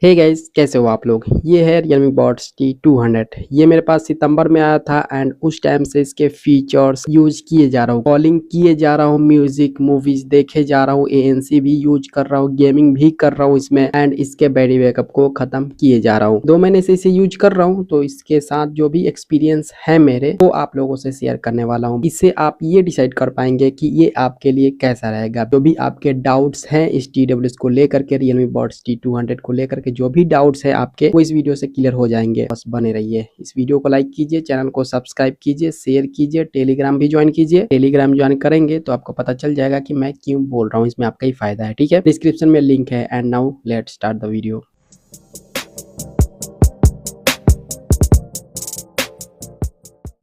Hey guys, कैसे हो आप लोग। ये है Realme Buds T200। ये मेरे पास सितंबर में आया था एंड उस टाइम से इसके फीचर्स यूज किए जा रहा हूँ, कॉलिंग किए जा रहा हूँ, म्यूजिक मूवीज देखे जा रहा हूँ, ANC भी यूज कर रहा हूँ, गेमिंग भी कर रहा हूँ इसमें एंड इसके बैटरी बैकअप को खत्म किए जा रहा हूँ। 2 महीने से इसे यूज कर रहा हूँ, तो इसके साथ जो भी एक्सपीरियंस है मेरे वो आप लोगों से शेयर करने वाला हूँ। इससे आप ये डिसाइड कर पाएंगे कि ये आपके लिए कैसा रहेगा। जो भी आपके डाउट्स हैं इस TWS को लेकर के, Realme Buds T200 को लेकर के जो भी डाउट्स है आपके, वो इस वीडियो से क्लियर हो जाएंगे। बस बने रहिए, इस वीडियो को लाइक कीजिए, चैनल को सब्सक्राइब कीजिए, शेयर कीजिए, टेलीग्राम भी ज्वाइन कीजिए। टेलीग्राम ज्वाइन करेंगे तो आपको पता चल जाएगा कि मैं क्यों बोल रहा हूँ, इसमें आपका ही फायदा है। ठीक है, डिस्क्रिप्शन में लिंक है। And now let's start the video.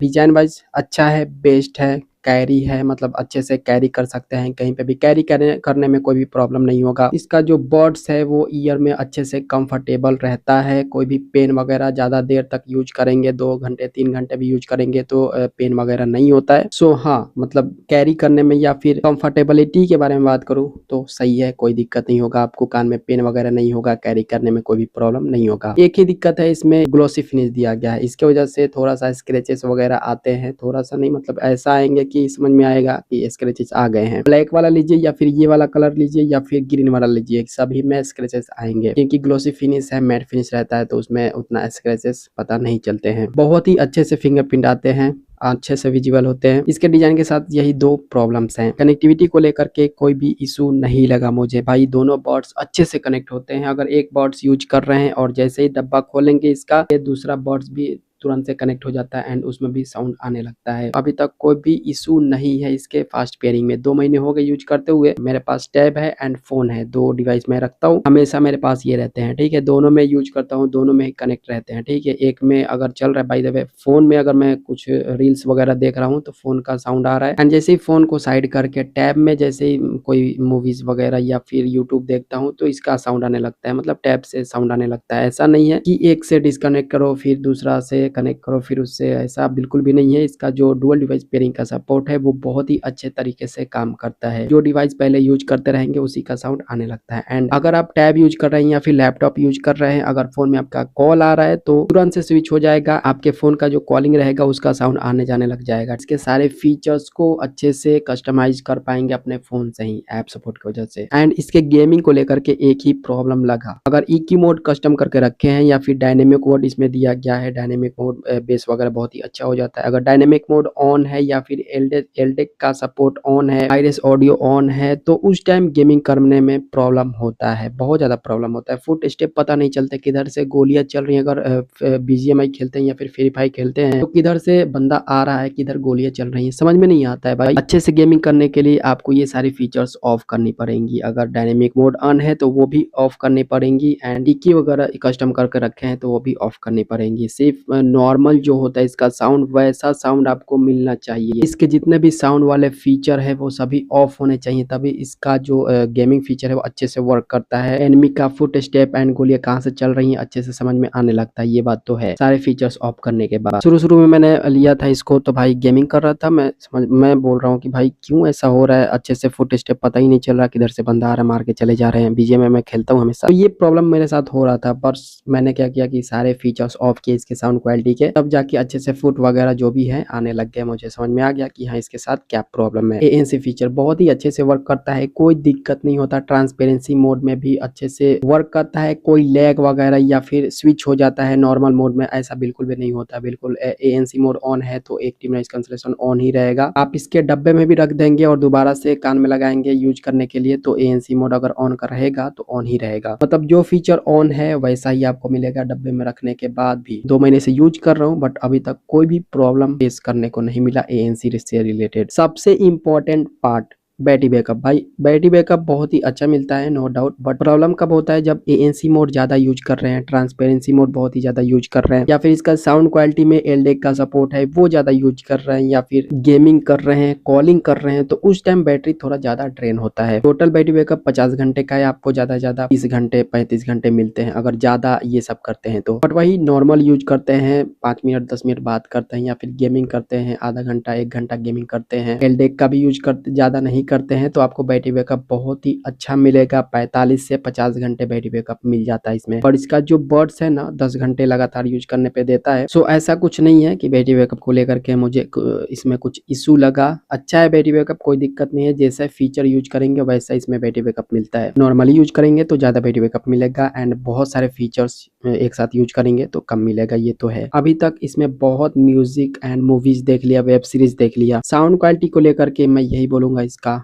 Design wise अच्छा है, बेस्ट है, कैरी है, मतलब अच्छे से कैरी कर सकते हैं, कहीं पे भी कैरी करने में कोई भी प्रॉब्लम नहीं होगा। इसका जो बड्स है वो ईयर में अच्छे से कंफर्टेबल रहता है। कोई भी पेन वगैरह ज्यादा देर तक यूज करेंगे, 2 घंटे 3 घंटे भी यूज करेंगे तो पेन वगैरह नहीं होता है। सो हाँ, मतलब कैरी करने में या फिर कंफर्टेबिलिटी के बारे में बात करूँ तो सही है, कोई दिक्कत नहीं होगा आपको, कान में पेन वगैरह नहीं होगा, कैरी करने में कोई भी प्रॉब्लम नहीं होगा। एक ही दिक्कत है, इसमें ग्लोसी फिनिश दिया गया है, इसके वजह से थोड़ा सा स्क्रैचेस वगैरह आते हैं। थोड़ा सा नहीं, मतलब ऐसा आएंगे कि समझ में आएगा कि स्क्रैचेस आ गए हैं। ब्लैक वाला लीजिए या फिर ये वाला कलर लीजिए या फिर ग्रीन वाला लीजिए, सभी में स्क्रैचेस आएंगे, क्योंकि ग्लोसी फिनिश है, मैट फिनिश रहता है तो उसमें उतना स्क्रैचेस पता नहीं चलते हैं। बहुत ही अच्छे से फिंगरप्रिंट आते हैं, अच्छे से विजिबल होते हैं। इसके डिजाइन के साथ यही 2 प्रॉब्लम्स हैं। कनेक्टिविटी को लेकर के कोई भी इशू नहीं लगा मुझे भाई, दोनों बर्ड्स अच्छे से कनेक्ट होते हैं। अगर एक बर्ड्स यूज कर रहे हैं और जैसे ही डब्बा खोलेंगे इसका, ये दूसरा बर्ड्स भी तुरंत से कनेक्ट हो जाता है एंड उसमें भी साउंड आने लगता है। अभी तक कोई भी इशू नहीं है इसके फास्ट पेयरिंग में। 2 महीने हो गए यूज करते हुए। मेरे पास टैब है एंड फोन है, 2 डिवाइस मैं रखता हूँ, हमेशा मेरे पास ये रहते हैं। ठीक है, दोनों में यूज करता हूँ, दोनों में ही कनेक्ट रहते हैं। ठीक है, एक में अगर चल रहा है, बाय द वे फोन में अगर मैं कुछ रील्स वगैरह देख रहा हूँ तो फोन का साउंड आ रहा है, एंड जैसे ही फोन को साइड करके टैब में जैसे ही कोई मूवीज वगैरह या फिर यूट्यूब देखता हूँ तो इसका साउंड आने लगता है, मतलब टैब से साउंड आने लगता है। ऐसा नहीं है कि एक से डिस्कनेक्ट करो फिर दूसरा से कनेक्ट करो फिर उससे, ऐसा बिल्कुल भी नहीं है। इसका जो डुअल डिवाइस पेयरिंग का सपोर्ट है वो बहुत ही अच्छे तरीके से काम करता है। जो डिवाइस पहले यूज करते रहेंगे उसी का साउंड आने लगता है। एंड अगर आप टैब यूज कर रहे हैं या फिर लैपटॉप यूज कर रहे हैं, अगर फोन में आपका कॉल आ रहा है तो तुरंत से स्विच हो जाएगा, आपके फोन का जो कॉलिंग रहेगा उसका साउंड आने जाने लग जाएगा। इसके सारे फीचर्स को अच्छे से कस्टमाइज कर पाएंगे अपने फोन से ही, ऐप सपोर्ट की वजह से। एंड इसके गेमिंग को लेकर के एक ही प्रॉब्लम लगा, अगर EQ मोड कस्टम करके रखे हैं या फिर डायनेमिक मोड इसमें दिया गया है, डायनेमिक मोड बेस वगैरह बहुत ही अच्छा हो जाता है। अगर डायनेमिक मोड ऑन है या फिर एलडेक का सपोर्ट ऑन है, आईरिस ऑडियो ऑन है, तो उस टाइम गेमिंग करने में प्रॉब्लम होता है, बहुत ज्यादा प्रॉब्लम होता है। फुट स्टेप पता नहीं चलते, किधर से गोलियां चल रही है। अगर BGMI खेलते हैं या फिर फ्री फायर खेलते हैं तो किधर से बंदा आ रहा है, किधर गोलियां चल रही है, समझ में नहीं आता है भाई। अच्छे से गेमिंग करने के लिए आपको ये सारी फीचर्स ऑफ करनी पड़ेंगी। अगर डायनेमिक मोड ऑन है तो वो भी ऑफ करनी पड़ेंगी, एंड EQ वगैरह कस्टम करके रखे हैं तो वो भी ऑफ करनी पड़ेंगी। सिर्फ नॉर्मल जो होता है इसका साउंड, वैसा साउंड आपको मिलना चाहिए। इसके जितने भी साउंड वाले फीचर है वो सभी ऑफ होने चाहिए, तभी इसका जो गेमिंग फीचर है वो अच्छे से वर्क करता है। एनिमी का फुट स्टेप एंड गोलियां कहाँ से चल रही हैं अच्छे से समझ में आने लगता है, ये बात तो है। सारे फीचर्स ऑफ करने के बाद शुरू में मैंने लिया था इसको तो भाई गेमिंग कर रहा था, मैं बोल रहा हूँ कि भाई क्यों ऐसा हो रहा है, अच्छे से फुट स्टेप पता ही नहीं चल रहा, किधर से बंदा आ रहा है, मार के चले जा रहे हैं। BGMI मैं खेलता हूँ हमेशा, तो ये प्रॉब्लम मेरे साथ हो रहा था। बस मैंने क्या किया कि सारे फीचर्स ऑफ किए इसके साउंड क्वालिटी के, तब जाके अच्छे से फुट वगैरह जो भी है आने लग गए। मुझे समझ में आ गया कि हाँ इसके साथ क्या प्रॉब्लम है। ANC फीचर बहुत ही अच्छे से वर्क करता है, कोई दिक्कत नहीं होता। ट्रांसपेरेंसी मोड में भी अच्छे से वर्क करता है, कोई लैग वगैरह या फिर स्विच हो जाता है नॉर्मल मोड में, ऐसा बिल्कुल भी नहीं होता। बिल्कुल ANC मोड ऑन है तो एक्टिव नॉइज कैंसलेशन ऑन ही रहेगा। आप इसके डब्बे में भी रख देंगे और दोबारा से कान में लगाएंगे यूज करने के लिए तो ANC मोड अगर ऑन का रहेगा तो ऑन ही रहेगा, मतलब जो फीचर ऑन है वैसा ही आपको मिलेगा डब्बे में रखने के बाद भी। 2 महीने से यूज कर रहा हूँ बट अभी तक कोई भी प्रॉब्लम फेस करने को नहीं मिला ANC से रिलेटेड। सबसे इम्पोर्टेंट पार्ट बैटरी बैकअप, भाई बैटरी बैकअप बहुत ही अच्छा मिलता है नो डाउट, बट प्रॉब्लम कब होता है जब ANC मोड ज्यादा यूज कर रहे हैं, ट्रांसपेरेंसी मोड बहुत ही ज्यादा यूज कर रहे हैं, या फिर इसका साउंड क्वालिटी में एलडेक का सपोर्ट है वो ज्यादा यूज कर रहे हैं, या फिर गेमिंग कर रहे हैं, कॉलिंग कर रहे हैं, तो उस टाइम बैटरी थोड़ा ज्यादा ड्रेन होता है। टोटल बैटरी बैकअप 50 घंटे का है, आपको ज्यादा से ज्यादा 30 घंटे 35 घंटे मिलते हैं अगर ज्यादा ये सब करते हैं तो। बट वही नॉर्मल यूज करते हैं 5 मिनट 10 मिनट बात करते हैं, या फिर गेमिंग करते हैं आधा घंटा 1 घंटा गेमिंग करते हैं, एलडेक का भी यूज करते ज्यादा नहीं करते हैं तो आपको बैटरी बैकअप बहुत ही अच्छा मिलेगा। 45 से 50 घंटे बैटरी बैकअप मिल जाता है इसमें। और इसका जो बड्स है ना 10 घंटे लगातार यूज करने पे देता है। सो ऐसा कुछ नहीं है कि बैटरी बैकअप को लेकर के मुझे इसमें कुछ इशू लगा। अच्छा है बैटरी बैकअप, कोई दिक्कत नहीं है। जैसा फीचर यूज करेंगे वैसा इसमें बैटरी बैकअप मिलता है। नॉर्मली यूज करेंगे तो ज्यादा बैटरी बैकअप मिलेगा एंड बहुत सारे फीचर्स एक साथ यूज करेंगे तो कम मिलेगा, ये तो है। अभी तक इसमें बहुत म्यूजिक एंड मूवीज देख लिया, वेब सीरीज देख लिया। साउंड क्वालिटी को लेकर के मैं यही बोलूंगा, इसका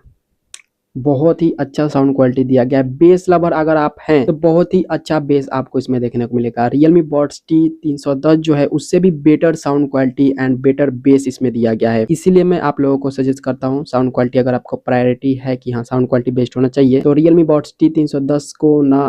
बहुत ही अच्छा साउंड क्वालिटी दिया गया है। बेस लवर अगर आप हैं तो बहुत ही अच्छा बेस आपको इसमें देखने को मिलेगा। Realme Buds T310 जो है उससे भी better sound quality and better base इसमें दिया गया है। इसीलिए मैं आप लोगों को सजेस्ट करता हूँ, साउंड क्वालिटी अगर आपको प्रायोरिटी है कि हाँ साउंड क्वालिटी बेस्ट होना चाहिए तो Realme Buds T310 को ना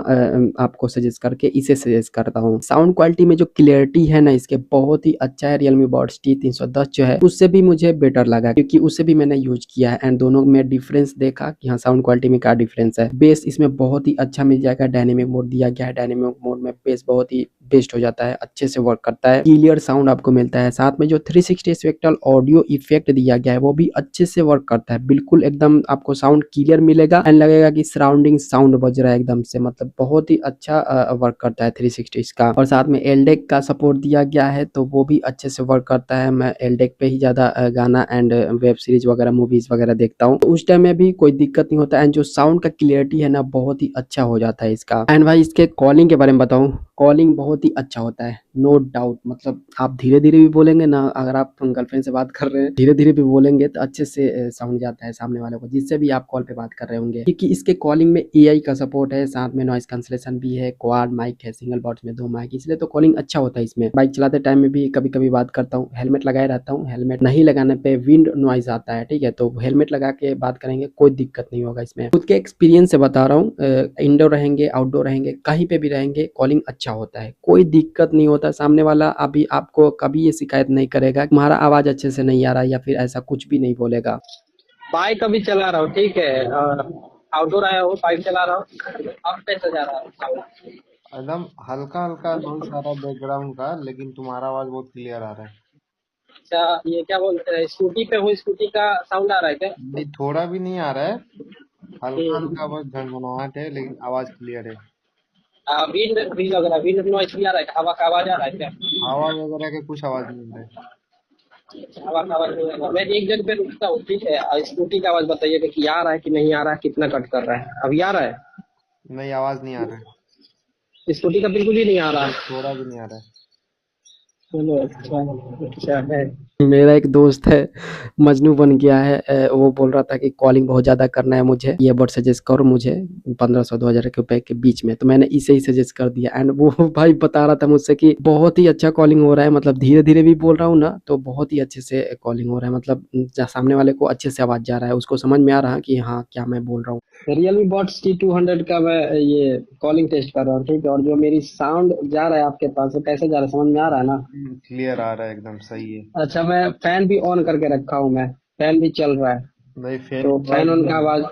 आपको सजेस्ट करके इसे सजेस्ट करता हूँ। साउंड क्वालिटी में जो क्लियरिटी है ना इसके बहुत ही अच्छा है। Realme Buds T310 जो है उससे भी मुझे बेटर लगा क्योंकि उससे भी मैंने यूज किया है एंड दोनों में डिफरेंस देखा कि साउंड क्वालिटी में क्या डिफरेंस है। बेस इसमें बहुत ही अच्छा मिल जाएगा। डायनेमिक मोड दिया गया है, डायनेमिक मोड में बेस बहुत ही बेस्ट हो जाता है, अच्छे से वर्क करता है, क्लियर साउंड आपको मिलता है। साथ में जो 360 स्पेक्ट्रल ऑडियो इफेक्ट दिया गया है वो भी अच्छे से वर्क करता है। बिल्कुल एकदम आपको साउंड क्लियर मिलेगा एंड लगेगा कि सराउंडिंग साउंड बज रहा है एकदम से, मतलब बहुत ही अच्छा वर्क करता है 360 का। और साथ में एलडेक का सपोर्ट दिया गया है तो वो भी अच्छे से वर्क करता है। मैं एलडेक पे ही ज्यादा गाना एंड वेब सीरीज वगैरह मूवीज वगैरह देखता हूँ तो उस टाइम में भी कोई दिक्कत नहीं होता एंड जो साउंड का क्लियरिटी है ना बहुत ही अच्छा हो जाता है इसका। एंड भाई इसके कॉलिंग के बारे में बताऊं, कॉलिंग बहुत ही अच्छा होता है, नो डाउट। मतलब आप धीरे धीरे भी बोलेंगे ना, अगर आप गर्लफ्रेंड से बात कर रहे हैं धीरे धीरे भी बोलेंगे तो अच्छे से साउंड जाता है सामने वाले को, जिससे भी आप कॉल पे बात कर रहे होंगे। क्योंकि इसके कॉलिंग में एआई का सपोर्ट है, साथ में नॉइस कैंसलेशन भी है, क्वाड माइक है, सिंगल बॉक्स में 2 माइक, इसलिए तो कॉलिंग अच्छा होता है इसमें। बाइक चलाते टाइम में भी कभी कभी बात करता हूँ, हेलमेट लगाए रहता हूँ, हेलमेट नहीं लगाने पे विंड नॉइज आता है, ठीक है, तो हेलमेट लगा के बात करेंगे कोई दिक्कत नहीं होगा इसमें। खुद के एक्सपीरियंस से बता रहा हूँ, इंडोर रहेंगे आउटडोर रहेंगे कहीं पे भी रहेंगे कॉलिंग अच्छा होता है, कोई दिक्कत नहीं होता। सामने वाला अभी आपको कभी ये शिकायत नहीं करेगा तुम्हारा आवाज अच्छे से नहीं आ रहा या फिर ऐसा कुछ भी नहीं बोलेगा। बाइक अभी चला रहा हूँ, ठीक है। आउटडोर आया हूँ, बाइक चला रहा हूँ। अब कैसे जा रहा है? एकदम हल्का हल्का नॉइस आ रहा है बैकग्राउंड का, लेकिन तुम्हारा आवाज बहुत क्लियर आ रहा है। अच्छा, ये क्या बोलते हैं, स्कूटी पे हूँ, स्कूटी का साउंड आ रहा है क्या? नहीं, थोड़ा भी नहीं आ रहा है, हल्का हल्का हम्म। बस झनझनाहट है, लेकिन आवाज क्लियर है। विंड भी लग रहा है, विंड नॉइस भी आ रहा है, हवा का आवाज आ रहा है क्या? हवा वगैरह के कुछ आवाज नहीं आ रहा है। हवा का आवाज नहीं आ रहा। मैं एक जगह पे रुकता हूँ, ठीक है, स्कूटी का आवाज बताइएगा कि आ रहा है कि नहीं आ रहा है, कितना कट कर रहा है, अभी आ रहा है? नहीं, आवाज नहीं आ रहा है। स्कूटी का बिल्कुल ही नहीं आ रहा है। थोड़ा भी नहीं आ रहा है। चलो, अच्छा अच्छा है। मेरा एक दोस्त है मजनू बन गया है, वो बोल रहा था कि कॉलिंग बहुत ज्यादा करना है मुझे, ये बट सजेस्ट करो मुझे 1500-2000 रुपए के बीच में, तो मैंने इसे ही सजेस्ट कर दिया एंड वो भाई बता रहा था मुझसे कि बहुत ही अच्छा कॉलिंग हो रहा है, मतलब धीरे धीरे भी बोल रहा हूँ ना तो बहुत ही अच्छे से कॉलिंग हो रहा है, मतलब सामने वाले को अच्छे से आवाज जा रहा है, उसको समझ में आ रहा है कि हाँ क्या मैं बोल रहा हूँ। रियलमी बड्स T200 का मैं ये कॉलिंग टेस्ट कर रहा हूँ, ठीक है, और जो मेरी साउंड जा रहा है आपके पास, वो कैसे जा रहा है समझ में आ रहा है ना? क्लियर आ रहा है, एकदम सही है। अच्छा, मैं फैन भी ऑन करके रखा हूँ, मैं फैन भी चल रहा है, नहीं, फैन तो की आवाज फैन ऑन नहीं का आ आवाज, रहा।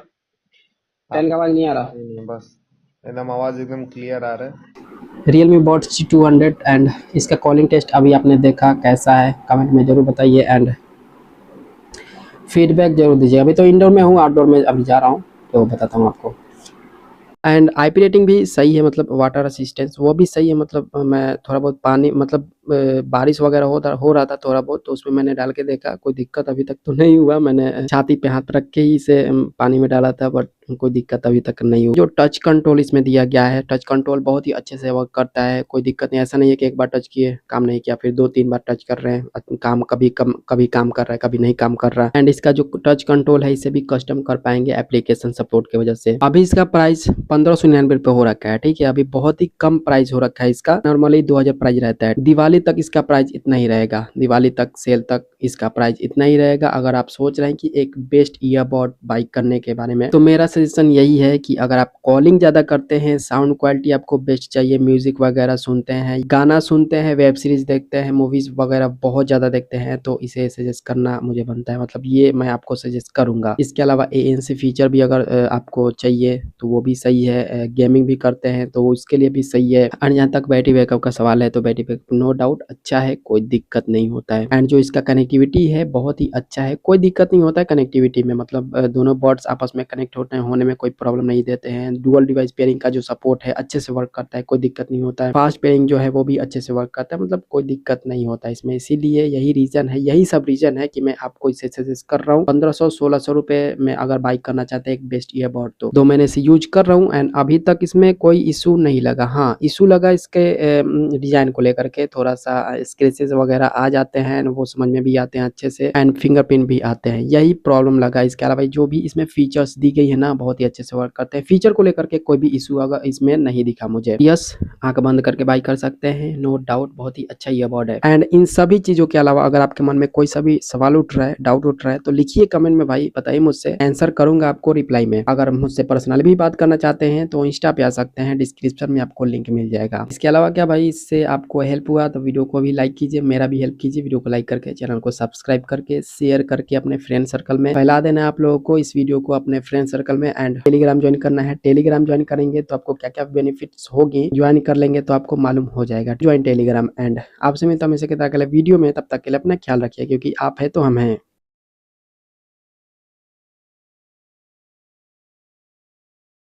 फैन का आवाज नहीं आ रहा। नहीं नहीं, बस एकदम आवाज एकदम क्लियर आ रहा है। Realme Buds T200 एंड इसका कॉलिंग टेस्ट अभी आपने देखा, कैसा है कमेंट में जरूर बताइए एंड फीडबैक जरूर दीजिए। अभी तो इंडोर में हूँ, आउटडोर में अभी जा रहा हूँ तो बताता हूँ आपको। एंड आईपी रेटिंग भी सही है, मतलब वाटर असिस्टेंस वो भी सही है, मतलब मैं थोड़ा बहुत पानी मतलब बारिश वगैरह हो रहा था थोड़ा बहुत, तो उसमें मैंने डाल के देखा, कोई दिक्कत अभी तक तो नहीं हुआ। मैंने छाती पे हाथ रख के ही इसे पानी में डाला था, बट कोई दिक्कत अभी तक नहीं हुई। जो टच कंट्रोल इसमें दिया गया है, टच कंट्रोल बहुत ही अच्छे से वर्क करता है, कोई दिक्कत नहीं। ऐसा नहीं है कि एक बार टच किए काम नहीं किया, फिर 2-3 बार टच कर रहे हैं, काम कभी काम कर रहा है, कभी नहीं काम कर रहा है। एंड इसका जो टच कंट्रोल है इसे भी कस्टम कर पाएंगे एप्लीकेशन सपोर्ट की वजह से। अभी इसका प्राइस 1599 रुपए हो रखा है, ठीक है, अभी बहुत ही कम प्राइस हो रखा है इसका, नॉर्मली 2000 प्राइस रहता है। दिवाली तक इसका प्राइस इतना ही रहेगा, दिवाली तक सेल तक इसका प्राइस इतना ही रहेगा। अगर आप सोच रहे हैं कि एक बेस्ट ईयरबड बाइक करने के बारे में, तो मेरा सजेशन यही है कि अगर आप कॉलिंग ज्यादा करते हैं, साउंड क्वालिटी आपको बेस्ट चाहिए, म्यूजिक वगैरह सुनते हैं, गाना सुनते हैं, वेब सीरीज देखते हैं, मूवीज वगैरह बहुत ज्यादा देखते हैं, तो इसे सजेस्ट करना मुझे बनता है, मतलब ये मैं आपको सजेस्ट करूंगा। इसके अलावा ANC फीचर भी अगर आपको चाहिए तो वो भी सही है, गेमिंग भी करते हैं तो उसके लिए भी सही है। और यहाँ तक बैटरी बैकअप का सवाल है तो बैटरी बैकअप नो डाउट अच्छा है, कोई दिक्कत नहीं होता है। एंड जो इसका कनेक्टिविटी है बहुत ही अच्छा है, कोई दिक्कत नहीं होता है कनेक्टिविटी में, मतलब दोनों बॉट्स आपस में कनेक्ट होने में कोई प्रॉब्लम नहीं देते हैं। डुअल डिवाइस पेयरिंग का जो सपोर्ट है अच्छे से वर्क करता है, कोई दिक्कत नहीं होता है। फास्ट पेयरिंग जो है वो भी अच्छे से वर्क करता है, मतलब कोई दिक्कत नहीं होता है इसमें। इसीलिए यही सब रीजन है कि मैं आपको इसे सजेस्ट कर रहा हूँ। 1500-1600 रुपए में अगर बाई करना चाहते हैं एक बेस्ट ईयरबड तो 2 महीने से यूज कर रहा हूँ एंड अभी तक इसमें कोई इशू नहीं लगा। हाँ, इशू लगा इसके डिजाइन को लेकर के, थोड़ा सा स्क्रैचेस वगैरह आ जाते हैं, वो समझ में भी आते हैं अच्छे से, एंड फिंगरप्रिंट भी आते हैं, यही प्रॉब्लम लगा। इसके अलावा जो भी इसमें फीचर्स दी गई है ना बहुत ही अच्छे से वर्क करते हैं। फीचर को लेकर के कोई भी इशू अगर इसमें नहीं दिखा मुझे। यस, आंख बंद करके बाई कर सकते हैं, नो डाउट बहुत ही अच्छा ईयरबड है। एंड इन सभी चीजों के अलावा अगर आपके मन में कोई सा भी सवाल उठ रहा है, डाउट उठ रहा है, तो लिखिए कमेंट में भाई, बताइए मुझसे, आंसर करूंगा आपको रिप्लाई में। अगर मुझसे पर्सनली भी बात करना चाहते हैं तो इंस्टा पे आ सकते हैं, डिस्क्रिप्शन में आपको लिंक मिल जाएगा। इसके अलावा क्या भाई, इससे आपको हेल्प हुआ तो वीडियो को भी लाइक कीजिए, मेरा भी हेल्प कीजिए, वीडियो को लाइक करके, चैनल को सब्सक्राइब करके, शेयर करके अपने फ्रेंड सर्कल में फैला देना आप लोगों को इस वीडियो को अपने फ्रेंड सर्कल में। एंड टेलीग्राम ज्वाइन करना है, टेलीग्राम ज्वाइन करेंगे तो आपको क्या क्या बेनिफिट्स होगी, ज्वाइन कर लेंगे तो आपको मालूम हो जाएगा। Join Telegram. एंड आपसे मिलता हूं हमेशा की तरह अगले वीडियो में, तब तक के लिए अपना ख्याल रखिए, क्योंकि आप है तो हम हैं।